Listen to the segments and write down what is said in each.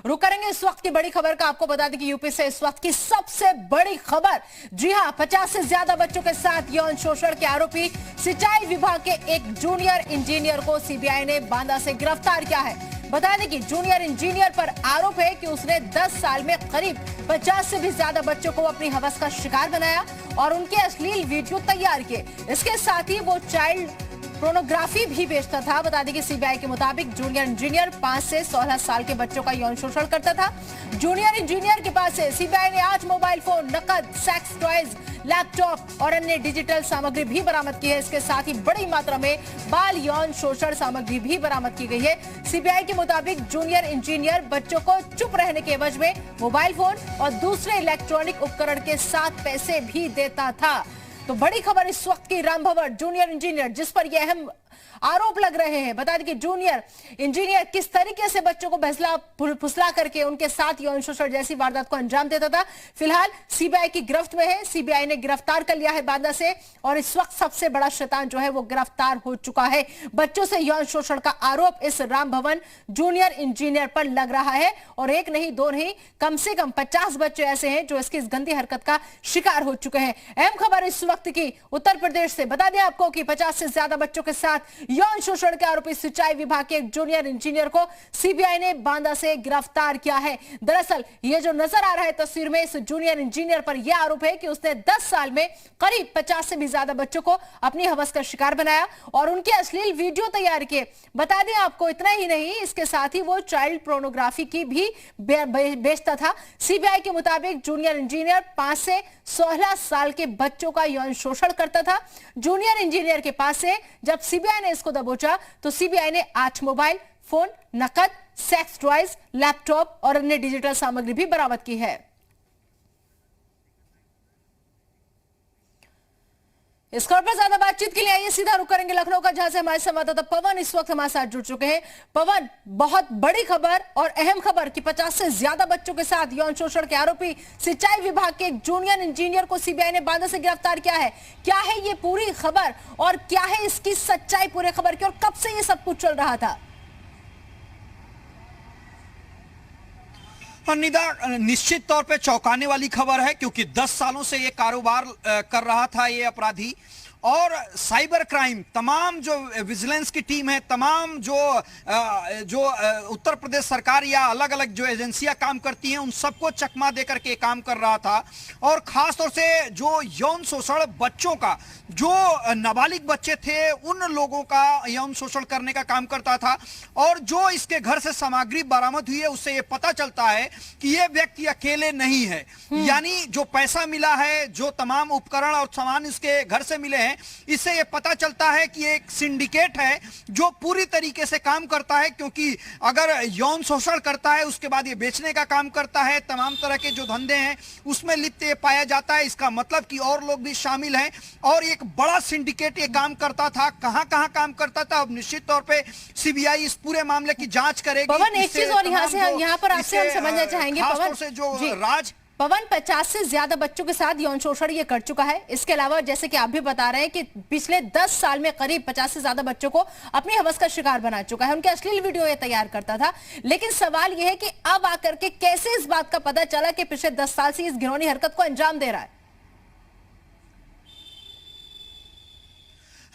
रुक करेंगे इस वक्त की बड़ी खबर का। आपको बता दें कि यूपी से इस वक्त की सबसे बड़ी खबर, जी हां, 50 से ज्यादा बच्चों के साथ यौन शोषण के आरोपी सिंचाई विभाग के एक जूनियर इंजीनियर को सीबीआई ने बांदा से गिरफ्तार किया है। बता दें कि जूनियर इंजीनियर पर आरोप है कि उसने 10 साल में करीब 50 से भी ज्यादा बच्चों को अपनी हवस का शिकार बनाया और उनके अश्लील वीडियो तैयार किए। इसके साथ ही वो चाइल्ड पोर्नोग्राफी भी बेचता था। बता दें कि सीबीआई के मुताबिक जूनियर इंजीनियर 5 से 16 साल के बच्चों का यौन शोषण करता था। जूनियर इंजीनियर के पास से सीबीआई ने आज मोबाइल फोन, नकद, सेक्स टॉयज, लैपटॉप और अन्य डिजिटल सामग्री भी बरामद की है। इसके साथ ही बड़ी मात्रा में बाल यौन शोषण सामग्री भी बरामद की गई है। सीबीआई के मुताबिक जूनियर इंजीनियर बच्चों को चुप रहने के एवज में मोबाइल फोन और दूसरे इलेक्ट्रॉनिक उपकरण के साथ पैसे भी देता था। तो बड़ी खबर इस वक्त की, राम भंवर जूनियर इंजीनियर जिस पर यह अहम आरोप लग रहे हैं। बता दें कि जूनियर इंजीनियर किस तरीके से बच्चों को बहला फुसला करके उनके साथ यौन शोषण जैसी वारदात को अंजाम देता था। फिलहाल सीबीआई की गिरफ्त में है। सीबीआई ने गिरफ्तार कर लिया है बांदा से और इस वक्त सबसे बड़ा शैतान जो है वो गिरफ्तार हो चुका है। बच्चों से यौन शोषण का आरोप इस राम भंवर जूनियर इंजीनियर पर लग रहा है और एक नहीं, दो नहीं, कम से कम 50 बच्चे ऐसे हैं जो इसकी इस गंदी हरकत का शिकार हो चुके हैं। अहम खबर इस वक्त की उत्तर प्रदेश से। बता दें आपको कि 50 से ज्यादा बच्चों के साथ यौन शोषण के आरोपी सिंचाई विभाग के एक जूनियर इंजीनियर को सीबीआई ने बांदा से गिरफ्तार किया है। दरअसल ये जो नजर आ रहा है तस्वीर में, इस जूनियर इंजीनियर पर यह आरोप है कि उसने 10 साल में करीब 50 से भी ज्यादा बच्चों को अपनी हवस का शिकार बनाया और उनके अश्लील वीडियो तैयार किए। बता दें आपको, इतना ही नहीं, इसके साथ ही वो चाइल्ड पोर्नोग्राफी की भी बेचता था। सीबीआई के मुताबिक जूनियर इंजीनियर 5 से 16 साल के बच्चों का यौन शोषण करता था। जूनियर इंजीनियर के पास से जब सीबीआई ने इसको दबोचा तो सीबीआई ने 8 मोबाइल फोन, नकद, सेक्स टॉयज, लैपटॉप और अन्य डिजिटल सामग्री भी बरामद की है। इस खबर पर ज्यादा बातचीत के लिए आइए सीधा रुक करेंगे लखनऊ का, जहां से हमारे संवाददाता पवन इस वक्त हमारे साथ जुड़ चुके हैं। पवन, बहुत बड़ी खबर और अहम खबर कि 50 से ज्यादा बच्चों के साथ यौन शोषण के आरोपी सिंचाई विभाग के एक जूनियर इंजीनियर को सीबीआई ने बांदा से गिरफ्तार किया है। क्या है ये पूरी खबर और क्या है इसकी सच्चाई पूरे खबर की और कब से ये सब कुछ चल रहा था? निदा, निश्चित तौर पे चौंकाने वाली खबर है क्योंकि 10 सालों से ये कारोबार कर रहा था ये अपराधी और साइबर क्राइम, तमाम जो विजिलेंस की टीम है, तमाम जो उत्तर प्रदेश सरकार या अलग अलग जो एजेंसियां काम करती हैं उन सबको चकमा दे करके काम कर रहा था। और खास तौर से जो यौन शोषण बच्चों का, जो नाबालिग बच्चे थे उन लोगों का यौन शोषण करने का काम करता था। और जो इसके घर से सामग्री बरामद हुई है उससे ये पता चलता है कि ये व्यक्ति अकेले नहीं है। यानी जो पैसा मिला है, जो तमाम उपकरण और सामान इसके घर से मिले हैं, इससे यह पता चलता है कि एक सिंडिकेट है जो पूरी तरीके से काम करता है। क्योंकि अगर यौन शोषण करता है उसके बाद ये बेचने का काम करता है, तमाम तरह के जो धंधे हैं उसमें लिप्त पाया जाता है। इसका मतलब कि और लोग भी शामिल हैं और एक बड़ा सिंडिकेट ये काम करता था। कहां कहां काम करता था, अब निश्चित तौर पे सीबीआई इस पूरे मामले की जांच करेगी। पवन, एक चीज और यहाँ पर आपसे हम समझना चाहेंगे पवन, से जो राज 50 से ज्यादा बच्चों के साथ यौन शोषण ये कर चुका है। इसके अलावा जैसे कि आप भी बता रहे हैं कि पिछले 10 साल में करीब 50 से ज्यादा बच्चों को अपनी हवस का शिकार बना चुका है। उनके अश्लील वीडियो ये तैयार करता था। लेकिन सवाल ये है कि अब आकर के कैसे इस बात का पता चला कि पिछले 10 साल से इस घिनौनी हरकत को अंजाम दे रहा है?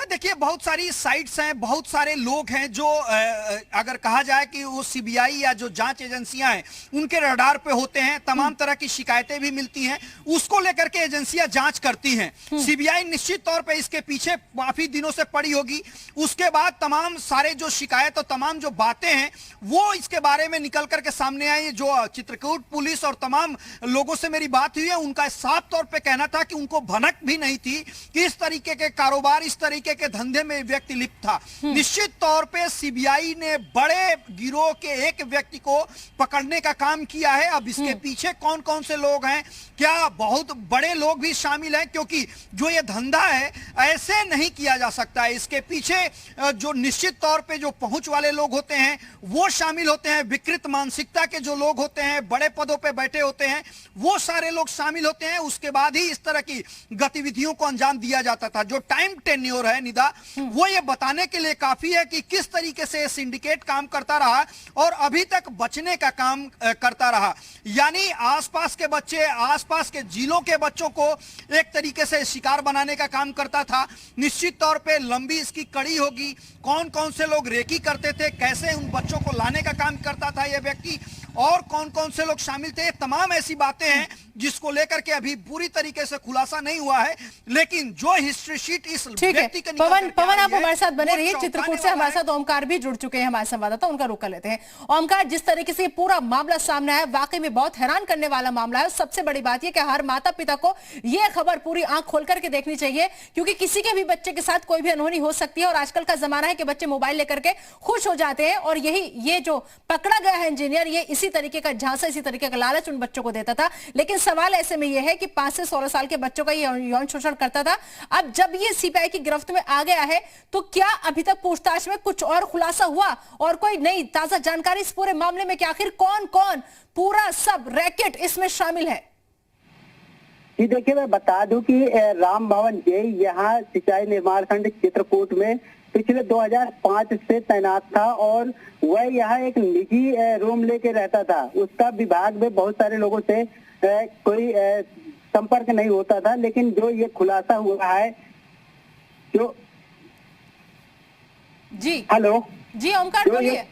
देखिए, बहुत सारी साइट्स हैं, बहुत सारे लोग हैं जो अगर कहा जाए कि वो सीबीआई या जो जांच एजेंसियां हैं उनके रडार पे होते हैं। तमाम तरह की शिकायतें भी मिलती हैं, उसको लेकर के एजेंसियां जांच करती हैं। सीबीआई निश्चित तौर पे इसके पीछे काफी दिनों से पड़ी होगी। उसके बाद तमाम सारे जो शिकायत और तमाम जो बातें हैं वो इसके बारे में निकल करके सामने आई। जो चित्रकूट पुलिस और तमाम लोगों से मेरी बात हुई है, उनका साफ तौर पर कहना था कि उनको भनक भी नहीं थी कि इस तरीके के कारोबार, इस तरीके के धंधे में व्यक्ति लिप्त था। निश्चित तौर पे सीबीआई ने बड़े गिरोह के एक व्यक्ति को पकड़ने का काम किया है। अब इसके पीछे कौन कौन से लोग हैं, क्या बहुत बड़े लोग भी शामिल हैं? क्योंकि जो ये धंधा है ऐसे नहीं किया जा सकता है। इसके पीछे जो निश्चित तौर पे जो पहुंच वाले लोग होते हैं वो शामिल होते हैं, विकृत मानसिकता के जो लोग होते हैं, बड़े पदों पे बैठे होते हैं, वो सारे लोग शामिल होते हैं। उसके बाद ही इस तरह की गतिविधियों को अंजाम दिया जाता था। जो टाइम टेन्योर है है निदा, वो ये बताने के लिए काफी है कि किस तरीके से सिंडिकेट काम करता रहा और अभी तक बचने का काम करता रहा। यानी आसपास के बच्चे, आसपास के जिलों के बच्चों को एक तरीके से शिकार बनाने का काम करता था। निश्चित तौर पे लंबी इसकी कड़ी होगी, कौन कौन से लोग रेकी करते थे, कैसे उन बच्चों को लाने का काम करता था यह व्यक्ति, और कौन कौन से लोग शामिल थे, तमाम ऐसी बातें हैं जिसको लेकर के अभी पूरी तरीके से खुलासा नहीं हुआ है। लेकिन जो हिस्ट्री शीट इस व्यक्ति के पवन आप हमारे साथ बने रहिए। चित्रकूट से हमारे साथ ओमकार भी जुड़ चुके हैं, हमारे संवाददाता, उनका रुख कर लेते हैं। ओमकार, जिस तरीके से पूरा मामला सामने आया, वाकई में बहुत हैरान करने वाला मामला है। सबसे बड़ी बात यह कि हर माता पिता को यह खबर पूरी आंख खोल करके देखनी चाहिए, क्योंकि किसी के भी बच्चे के साथ कोई भी अनहोनी हो सकती है। और आजकल का जमाना है कि बच्चे मोबाइल लेकर के खुश हो जाते हैं, और ये जो पकड़ा गया है इंजीनियर, ये इसी तरीके का झांसा, इसी तरीके का लालच उन बच्चों को देता था। लेकिन सवाल ऐसे में यह है कि 5 से 16 साल के बच्चों का ये यौन शोषण करता था। अब जब ये सीबीआई की गिरफ्त में आ गया है, तो क्या अभी तक पूछताछ में कुछ और खुलासा हुआ और कोई नई ताजा जानकारी इस पूरे मामले में कि आखिर कौन कौन पूरा सब रैकेट इसमें शामिल है? जी देखिए, मैं बता दूं कि राम भवन जे यहाँ सिंचाई निर्माण खंड चित्रकूट में पिछले 2005 से तैनात था, और वह यहाँ एक निजी रूम लेके रहता था। उसका विभाग में बहुत सारे लोगों से कोई संपर्क नहीं होता था। लेकिन जो ये खुलासा हुआ है, जी हेलो जी ओमकार बोलिए।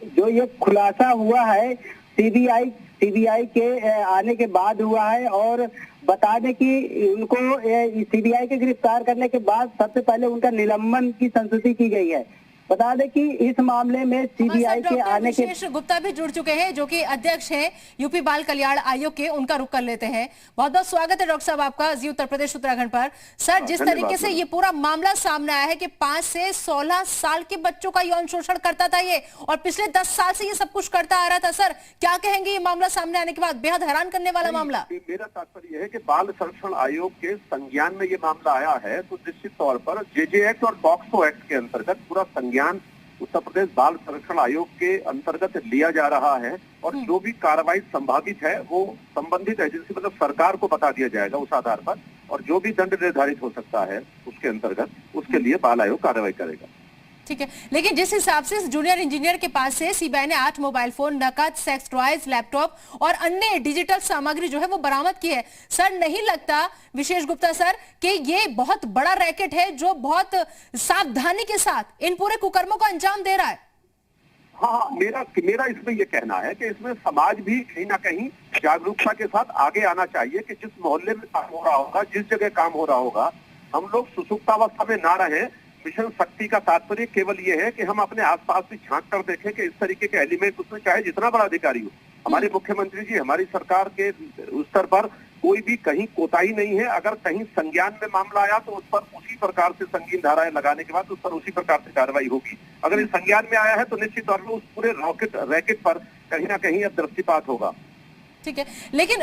जो ये खुलासा हुआ है सीबीआई के आने के बाद हुआ है, और बता दें कि उनको सीबीआई के गिरफ्तार करने के बाद सबसे पहले उनका निलंबन की संस्तुति की गई है। बता दें कि इस मामले में सीबीआई के आने के विशेष गुप्ता भी जुड़ चुके हैं, जो कि अध्यक्ष हैं यूपी बाल कल्याण आयोग के, उनका रुख कर लेते हैं। बहुत बहुत स्वागत है डॉक्टर साहब आपका जी उत्तर प्रदेश उत्तराखंड पर। सर, जिस तरीके से ये पूरा मामला सामने आया है कि 5 से 16 साल के बच्चों का यौन शोषण करता था ये, और पिछले 10 साल से ये सब कुछ करता आ रहा था। सर, क्या कहेंगे ये मामला सामने आने के बाद? बेहद हैरान करने वाला मामला। मेरा तात्पर्य है कि बाल संरक्षण आयोग के संज्ञान में ये मामला आया है, तो निश्चित तौर पर जेजे एक्ट और पॉक्सो एक्ट के अंतर्गत पूरा संज्ञान उत्तर प्रदेश बाल संरक्षण आयोग के अंतर्गत लिया जा रहा है, और जो भी कार्रवाई संभावित है वो संबंधित एजेंसी मतलब सरकार को बता दिया जाएगा उस आधार पर, और जो भी दंड निर्धारित हो सकता है उसके अंतर्गत उसके लिए बाल आयोग कार्रवाई करेगा। ठीक है, लेकिन जिस हिसाब से जूनियर इंजीनियर के पास से सीबीआई ने 8 मोबाइल फोन, नकद, सेक्स टॉयज, लैपटॉप और अन्य डिजिटल सामग्री जो है वो बरामद की है, सर नहीं लगता विशेष गुप्ता सर कि ये बहुत बड़ा रैकेट है जो बहुत सावधानी के साथ इन पूरे कुकर्मों को अंजाम दे रहा है? हाँ, मेरा इसमें ये कहना है कि इसमें समाज भी कहीं ना कहीं जागरूकता के साथ आगे आना चाहिए कि जिस मोहल्ले में काम हो रहा होगा, जिस जगह काम हो रहा होगा, हम लोग सुसुप्तावस्था में ना रहें। मिशन शक्ति का तात्पर्य केवल ये है कि हम अपने आसपास भी झांक कर देखें कि इस तरीके के एलिमेंट उसमें चाहे जितना बड़ा अधिकारी हो, हमारे मुख्यमंत्री जी, हमारी सरकार के स्तर पर कोई भी कहीं कोताही नहीं है। अगर कहीं संज्ञान में मामला आया तो उस पर उसी प्रकार से संगीन धाराएं लगाने के बाद उस पर उसी प्रकार से कार्रवाई होगी। अगर इस संज्ञान में आया है तो निश्चित तौर पर उस पूरे रैकेट पर कहीं ना कहीं अब दृष्टिपात होगा। ठीक है, लेकिन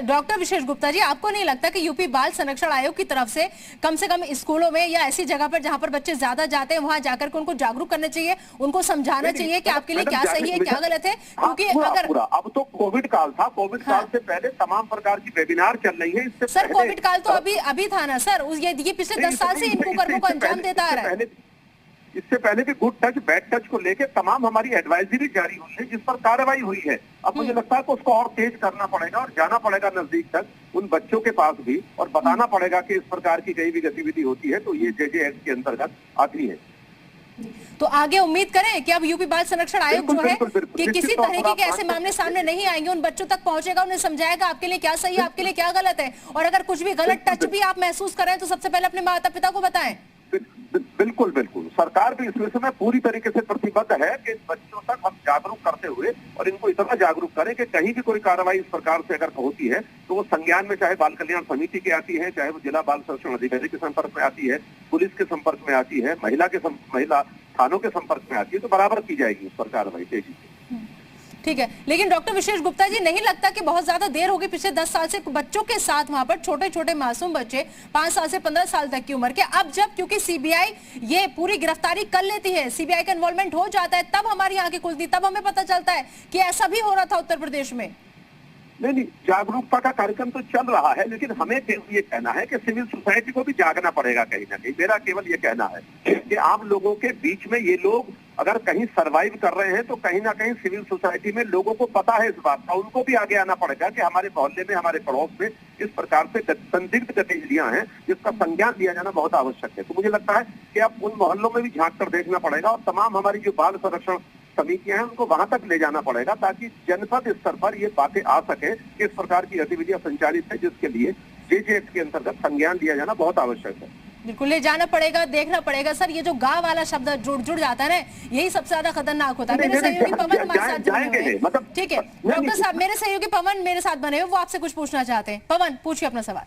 डॉक्टर विशेष गुप्ता जी, आपको नहीं लगता कि यूपी बाल संरक्षण आयोग की तरफ से कम स्कूलों में या ऐसी जगह पर जहां पर बच्चे ज्यादा जाते हैं वहां जाकर के उनको जागरूक करना चाहिए, उनको समझाना चाहिए कि आपके लिए क्या सही है, क्या गलत है? क्योंकि अगर अब तो कोविड काल था, कोविड काल से पहले तमाम प्रकार की वेबिनार चल रही है। इससे सर कोविड काल तो अभी था ना सर, ये पिछले 10 साल से इन कुकर्मों को अंजाम देता आ रहा है। इससे पहले भी गुड टच बैड टच को लेकर तमाम हमारी एडवाइजरी जारी हुई है, जिस पर कार्रवाई हुई है। अब मुझे लगता है कि उसको और तेज करना पड़ेगा और जाना पड़ेगा नजदीक तक उन बच्चों के पास भी, और बताना पड़ेगा कि इस प्रकार की कहीं भी गतिविधि होती है तो ये जेजे एक्ट के अंतर्गत आती है। तो आगे उम्मीद करें कि अब यूपी बाल संरक्षण आयोग जो है कि किसी तरीके के ऐसे मामले सामने नहीं आएंगे, उन बच्चों तक पहुंचेगा, उन्हें समझाएगा आपके लिए क्या सही है, आपके लिए क्या गलत है, और अगर कुछ भी गलत टच भी आप महसूस करें तो सबसे पहले अपने माता पिता को बताएं। बिल्कुल बिल्कुल, सरकार भी इस विषय में पूरी तरीके से प्रतिबद्ध है कि बच्चों तक हम जागरूक करते हुए और इनको इतना जागरूक करें कि कहीं भी कोई कार्रवाई इस प्रकार से अगर होती है तो वो संज्ञान में, चाहे बाल कल्याण समिति की आती है, चाहे वो जिला बाल संरक्षण अधिकारी के संपर्क में आती है, पुलिस के संपर्क में आती है, महिला थानों के संपर्क में आती है, तो बराबर की जाएगी उस पर कार्रवाई तेजी से। ठीक है, लेकिन डॉक्टर विशेष गुप्ता जी, नहीं लगता कि बहुत ज्यादा देर होगी पिछले 10 साल से बच्चों के साथ वहां पर छोटे छोटे मासूम बच्चे 5 साल से 15 साल तक की उम्र के, अब जब क्योंकि सीबीआई ये पूरी गिरफ्तारी कर लेती है, सीबीआई का इन्वॉल्वमेंट हो जाता है, तब हमारी आंखें खुलती, तब हमें पता चलता है कि ऐसा भी हो रहा था उत्तर प्रदेश में। नहीं, जागरूकता का कार्यक्रम तो चल रहा है, लेकिन हमें केवल ये कहना है कि सिविल सोसाइटी को भी जागना पड़ेगा कहीं ना कहीं। मेरा केवल ये कहना है कि आम लोगों के बीच में ये लोग अगर कहीं सरवाइव कर रहे हैं तो कहीं ना कहीं सिविल सोसाइटी में लोगों को पता है इस बात का, उनको भी आगे आना पड़ेगा कि हमारे मोहल्ले में, हमारे पड़ोस में इस प्रकार से संदिग्ध गतिविधियां हैं जिसका संज्ञान लिया जाना बहुत आवश्यक है। तो मुझे लगता है कि अब उन मोहल्लों में भी झांक कर देखना पड़ेगा और तमाम हमारी जो बाल संरक्षण समितियां हैं उनको वहां तक ले जाना पड़ेगा ताकि जनपद स्तर पर ये बातें आ सके कि इस प्रकार की गतिविधियां संचालित है, जिसके लिए जेजे एक्ट के अंतर्गत संज्ञान लिया जाना बहुत आवश्यक है। बिल्कुल ले जाना पड़ेगा, देखना पड़ेगा। सर, ये जो गांव वाला शब्द जुड़ जाता है ना, यही सबसे ज्यादा खतरनाक होता है। मेरे सहयोगी पवन हमारे साथ जुड़े हुए हैं। ठीक है डॉक्टर साहब, मेरे सहयोगी पवन मेरे साथ बने हुए, वो आपसे कुछ पूछना चाहते हैं। पवन, पूछिए अपना सवाल।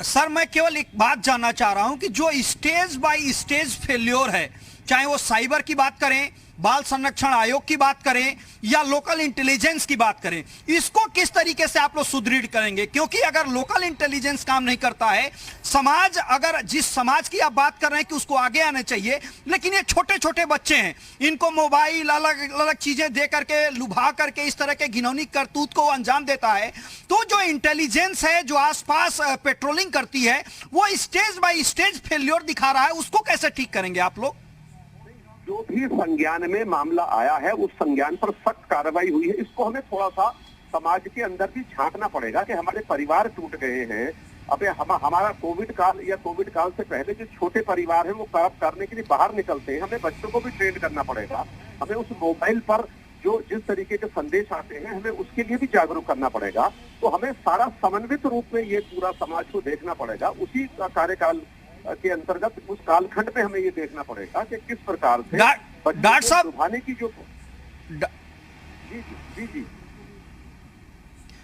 सर मैं केवल एक बात जानना चाह रहा हूं कि जो स्टेज बाय स्टेज फेल्योर है, चाहे वो साइबर की बात करें, बाल संरक्षण आयोग की बात करें या लोकल इंटेलिजेंस की बात करें, इसको किस तरीके से आप लोग सुदृढ़ करेंगे? क्योंकि अगर लोकल इंटेलिजेंस काम नहीं करता है, समाज, अगर जिस समाज की आप बात कर रहे हैं कि उसको आगे आना चाहिए, लेकिन ये छोटे छोटे बच्चे हैं, इनको मोबाइल अलग अलग चीजें दे करके, लुभा करके इस तरह के घिनौनी करतूत को अंजाम देता है, तो जो इंटेलिजेंस है, जो आसपास पेट्रोलिंग करती है, वो स्टेज बाय स्टेज फेल्योर दिखा रहा है, उसको कैसे ठीक करेंगे आप लोग? जो भी संज्ञान में मामला आया है उस संज्ञान पर सख्त कार्रवाई हुई है। इसको हमें थोड़ा सा समाज के अंदर भी झांकना पड़ेगा कि हमारे परिवार टूट गए हैं। अबे हमारा कोविड काल या कोविड काल से पहले जो छोटे परिवार हैं वो काम करने के लिए बाहर निकलते हैं, हमें बच्चों को भी ट्रेन करना पड़ेगा। हमें उस मोबाइल पर जो जिस तरीके के संदेश आते हैं हमें उसके लिए भी जागरूक करना पड़ेगा। तो हमें सारा समन्वित रूप में ये पूरा समाज को देखना पड़ेगा। उसी कार्यकाल के अंतर्गत उस कालखंड में हमें ये देखना पड़ेगा कि किस प्रकार से डॉक्टर साहब लुभाने की जो जी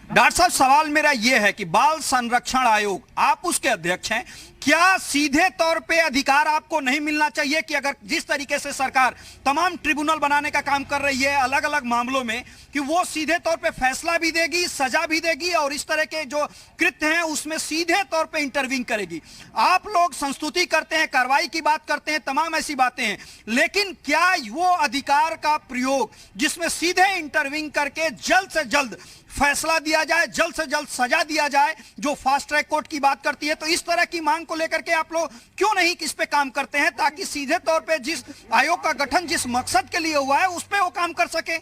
डॉक्टर साहब, सवाल मेरा यह है कि बाल संरक्षण आयोग, आप उसके अध्यक्ष हैं, क्या सीधे तौर पे अधिकार आपको नहीं मिलना चाहिए कि अगर जिस तरीके से सरकार तमाम ट्रिब्यूनल बनाने का काम कर रही है अलग अलग मामलों में, कि वो सीधे तौर पे फैसला भी देगी, सजा भी देगी और इस तरह के जो कृत्य हैं उसमें सीधे तौर पे इंटरवीन करेगी? आप लोग संस्तुति करते हैं, कार्रवाई की बात करते हैं, तमाम ऐसी बातें हैं, लेकिन क्या वो अधिकार का प्रयोग जिसमें सीधे इंटरवीन करके जल्द से जल्द फैसला दिया जाए, जल्द से जल्द सजा दिया जाए, जो फास्ट ट्रैक कोर्ट की बात करती है, तो इस तरह की मांग को लेकर के आप लोग क्यों नहीं इस पे काम करते हैं ताकि सीधे तौर पे जिस आयोग का गठन जिस मकसद के लिए हुआ है उस पे वो काम कर सके?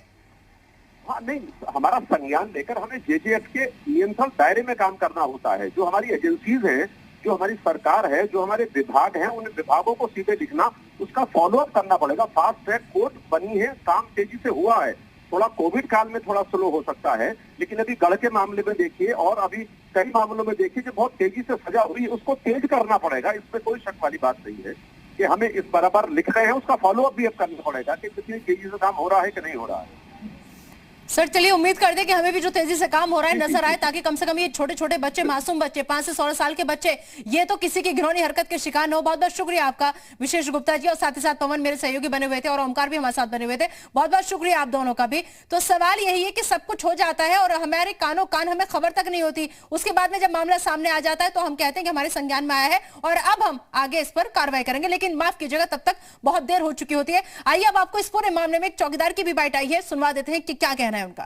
हाँ, नहीं, हमारा संज्ञान लेकर हमें जेजेएफ के नियंत्रण दायरे में काम करना होता है। जो हमारी एजेंसीज हैं, जो हमारी सरकार है, जो हमारे विभाग हैं, उन विभागों को सीधे लिखना, उसका फॉलोअप करना पड़ेगा। फास्ट ट्रैक कोर्ट बनी है, काम तेजी से हुआ है। थोड़ा कोविड काल में थोड़ा स्लो हो सकता है, लेकिन अभी गढ़ के मामले में देखिए और अभी कई मामलों में देखिए कि बहुत तेजी से सजा हुई है, उसको तेज करना पड़ेगा। इसमें कोई शक वाली बात नहीं है कि हमें इस बराबर लिख रहे हैं, उसका फॉलोअप भी अब करना पड़ेगा कि कितनी तेजी से काम हो रहा है कि नहीं हो रहा है। सर, चलिए उम्मीद कर दे कि हमें भी जो तेजी से काम हो रहा है नजर आए, ताकि कम से कम ये छोटे छोटे बच्चे, मासूम बच्चे, 5 से 16 साल के बच्चे, ये तो किसी की घिनौनी हरकत के शिकार न हो। बहुत बहुत शुक्रिया आपका विशेष गुप्ता जी, और साथ ही साथ पवन मेरे सहयोगी बने हुए थे और ओमकार भी हमारे साथ बने हुए थे। बहुत बहुत शुक्रिया आप दोनों का भी। तो सवाल यही है कि सब कुछ हो जाता है और हमारे कानों कान हमें खबर तक नहीं होती, उसके बाद में जब मामला सामने आ जाता है तो हम कहते हैं कि हमारे संज्ञान में आया है और अब हम आगे इस पर कार्रवाई करेंगे, लेकिन माफ कीजिएगा तब तक बहुत देर हो चुकी होती है। आइए अब आपको इस पूरे मामले में एक चौकीदार की भी बाइट आई है, सुनवा देते हैं कि क्या कहना है उनका।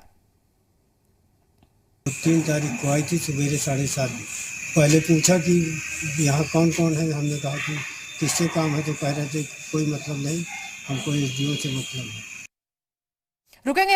3 तारीख को आई थी सवेरे 7:30 पहले पूछा कि यहाँ कौन कौन है, हमने कहा कि किससे काम है, तो कह रहे थे कोई मतलब नहीं, हमको एसडीओ से मतलब है। रुकेंगे।